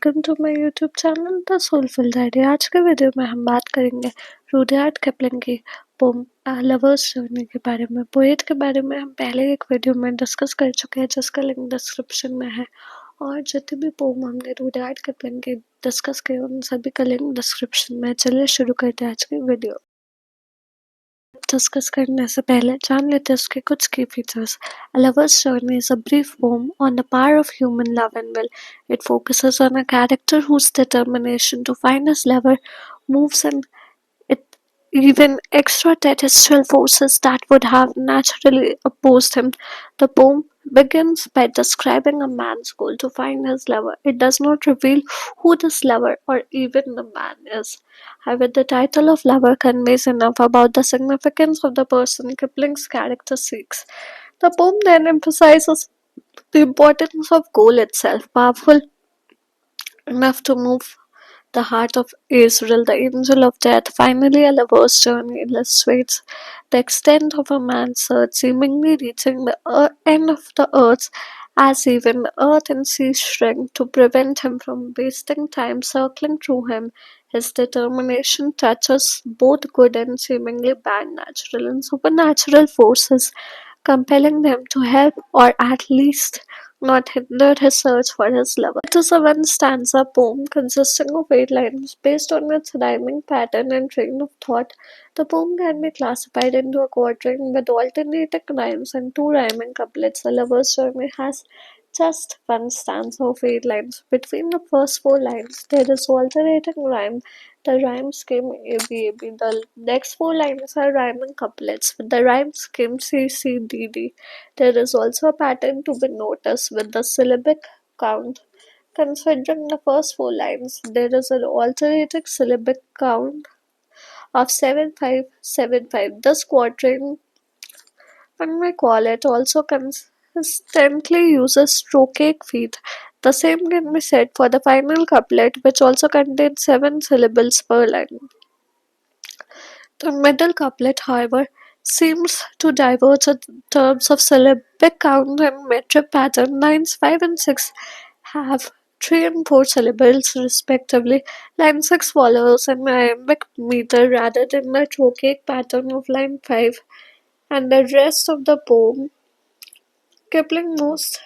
Welcome to my YouTube channel the soulful diary. आज के video में हम बात करेंगे रूडयार्ड किपलिंग की पोम लवर्स जर्नी के बारे में। पोएट के बारे में हम पहले एक वीडियो में डिस्कस कर चुके हैं जिसका लिंक डिस्क्रिप्शन में है, और जितने भी पोम हमने रूडयार्ड किपलिंग के डिस्कस किए उन सभी का लिंक डिस्क्रिप्शन में है। चलिए शुरू करते हैं आज की वीडियो। डिस्कस करने से पहले जान लेते हैं उसके कुछ की features. A lover's journey is a brief poem on the power of human love and will. It focuses on a character whose determination to find his lover moves in it even extraterrestrial forces that would have naturally opposed him. The poem begins by describing a man's goal to find his lover. It does not reveal who this lover or even the man is. However, the title of lover conveys enough about the significance of the person Kipling's character seeks. The poem then emphasizes the importance of goal itself, powerful enough to move the heart of Israel, the angel of death. Finally, a lover's journey illustrates the extent of a man's search, seemingly reaching the end of the earth as even the earth and sea shrink to prevent him from wasting time circling through him. His determination touches both good and seemingly bad natural and supernatural forces, compelling them to help or at least not hinder his search for his lover. It is a one stanza poem consisting of 8 lines. Based on its rhyming pattern and train of thought, the poem can be classified into a quatrain with alternating rhymes and two rhyming couplets. The lover's journey has just one stanza of 8 lines. Between the first 4 lines, there is alternating rhyme. The rhyme scheme ABAB. The next 4 lines are rhyming couplets with the rhyme scheme CCDD. There is also a pattern to be noticed with the syllabic count. Considering the first 4 lines, there is an alternating syllabic count of 7575. This quatrain, when we call it, also consistently uses trochaic feet. The same can be said for the final couplet, which also contains 7 syllables per line. The middle couplet, however, seems to diverge in terms of syllabic count and metric pattern. Lines 5 and 6 have 3 and 4 syllables respectively. Line 6 follows an iambic meter rather than the trochaic pattern of line 5, and the rest of the poem, Kipling most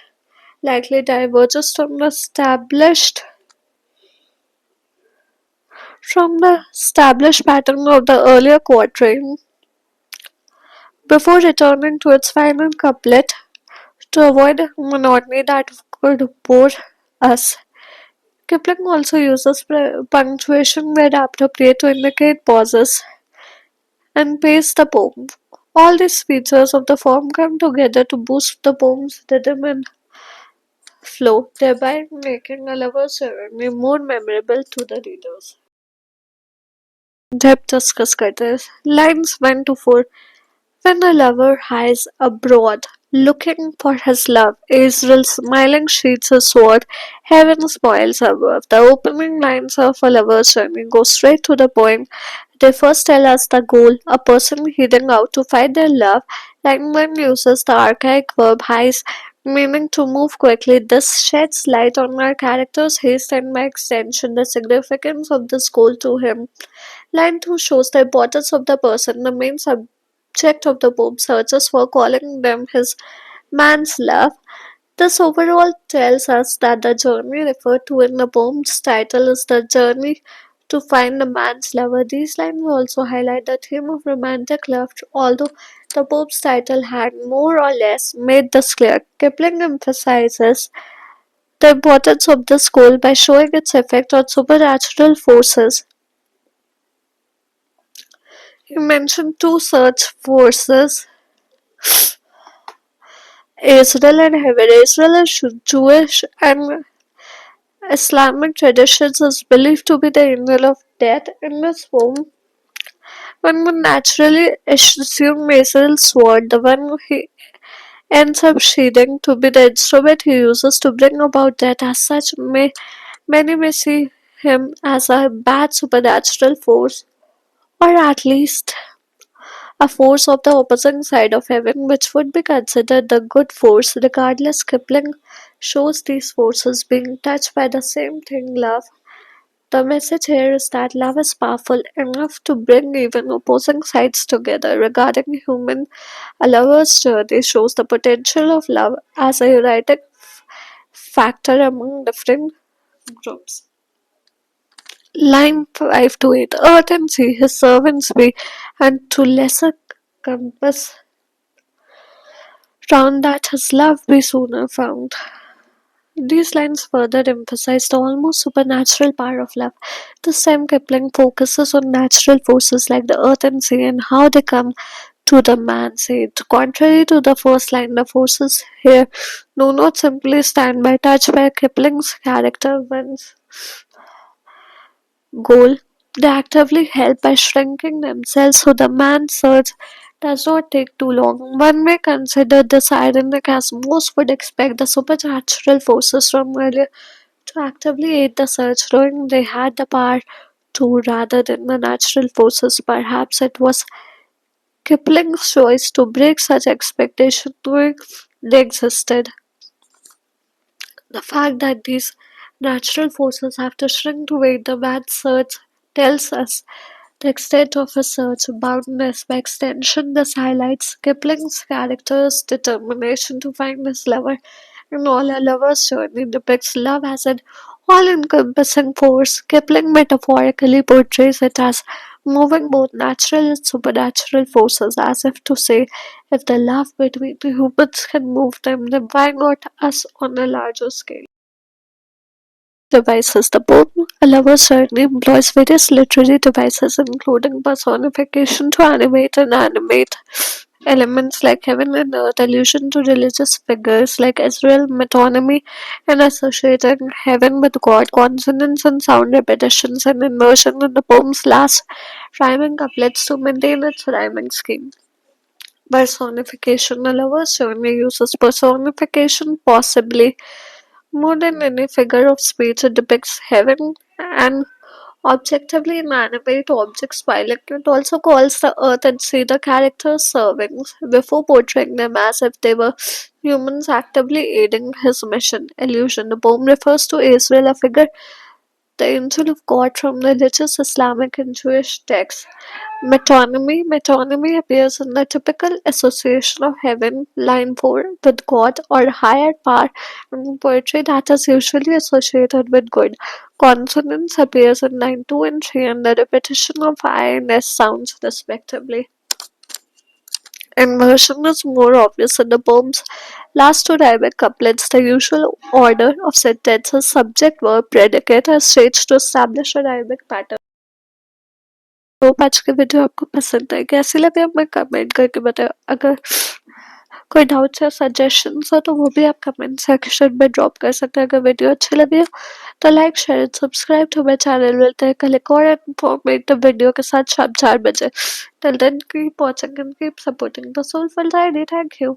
likely diverges from the established pattern of the earlier quatrain before returning to its final couplet to avoid monotony that could bore us. Kipling also uses punctuation where appropriate to indicate pauses and pace the poem. All these features of the form come together to boost the poem's rhythm and flow, thereby making a lover's journey more memorable to the readers. Depth discuss करते हैं. Lines 1 to 4. When a lover hies abroad, looking for his love, Israel smiling sheathes his sword, heaven smiles above. The opening lines of a lover's journey go straight to the point. They first tell us the goal, a person heading out to find their love. Line 1 uses the archaic verb hies, meaning to move quickly. This sheds light on our character's haste and by extension the significance of this goal to him. Line 2 shows the importance of the person, the main subject of the poem searches for, calling them his man's love. This overall tells us that the journey referred to in the poem's title is the journey to find the man's lover. These lines also highlight the theme of romantic love, although the poem's title had more or less made this clear. Kipling emphasizes the importance of this goal by showing its effect on supernatural forces. He mentioned two such forces, Israel and heaven. Israel is Jewish and Islamic traditions is believed to be the angel of death. In this poem, one would naturally assume Israel's sword, the one he ends up sheathing, to be the instrument he uses to bring about death. As such, many may see him as a bad supernatural force, or at least a force of the opposite side of heaven which would be considered the good force. Regardless, Kipling shows these forces being touched by the same thing, love. The message here is that love is powerful enough to bring even opposing sides together. Regarding human, a lover's journey shows the potential of love as a uniting factor among different groups. Line 5 to 8. Earth and sea, his servants be, and to lesser compass round that his love be sooner found. These lines further emphasize the almost supernatural power of love. This time Kipling focuses on natural forces like the earth and sea and how they come to the man's aid. Contrary to the first line, the forces here do not simply stand by touch by Kipling's character once goal. They actively help by shrinking themselves so the man's search does not take too long. One may consider this ironic as most would expect the supernatural forces from earlier to actively aid the search, knowing they had the power to rather than the natural forces. Perhaps it was Kipling's choice to break such expectation knowing they existed. The fact that these natural forces have to shrink to aid the man's search tells us the extent of his search boundless. By extension, this highlights Kipling's character's determination to find his lover, and all a lover's journey depicts love as an all-encompassing force. Kipling metaphorically portrays it as moving both natural and supernatural forces, as if to say, if the love between the humans can move them, then why not us on a larger scale? Devices. The poem A Lover's Journey employs various literary devices, including personification to animate and animate elements like heaven and earth, allusion to religious figures like Israel, metonymy, and associating heaven with God, consonants and sound repetitions, and inversion in the poem's last rhyming couplets to maintain its rhyming scheme. Personification. A lover's journey uses personification, possibly more than any figure of speech. It depicts heaven and objectively inanimate objects, while it also calls the earth and sea the character's servants before portraying them as if they were humans actively aiding his mission. Illusion. The poem refers to Israel, a figure, the angel of God from religious Islamic and Jewish texts. Metonymy. Metonymy appears in the typical association of heaven, line 4, with God or higher power in poetry that is usually associated with good. Consonance appears in line 2 and 3 and the repetition of I and S sounds respectively. Inversion is more obvious in the poem's last two rhymic couplets. The usual order of sentences, subject, verb, predicate is changed to establish a rhymic pattern. Hope आज की video आपको पसंद आई। कैसी लगी हमें comment करके बताओ। अगर कोई डाउट्स या सजेशंस हो तो वो भी आप कमेंट सेक्शन में ड्रॉप कर सकते हैं। अगर वीडियो अच्छी लगी हो तो like share and subscribe to my channel. मिलते हैं कल एक और इन्फॉर्मेटिव वीडियो के साथ शाम 4 बजे। Till then keep watching and keep supporting the soulful diary. Thank you.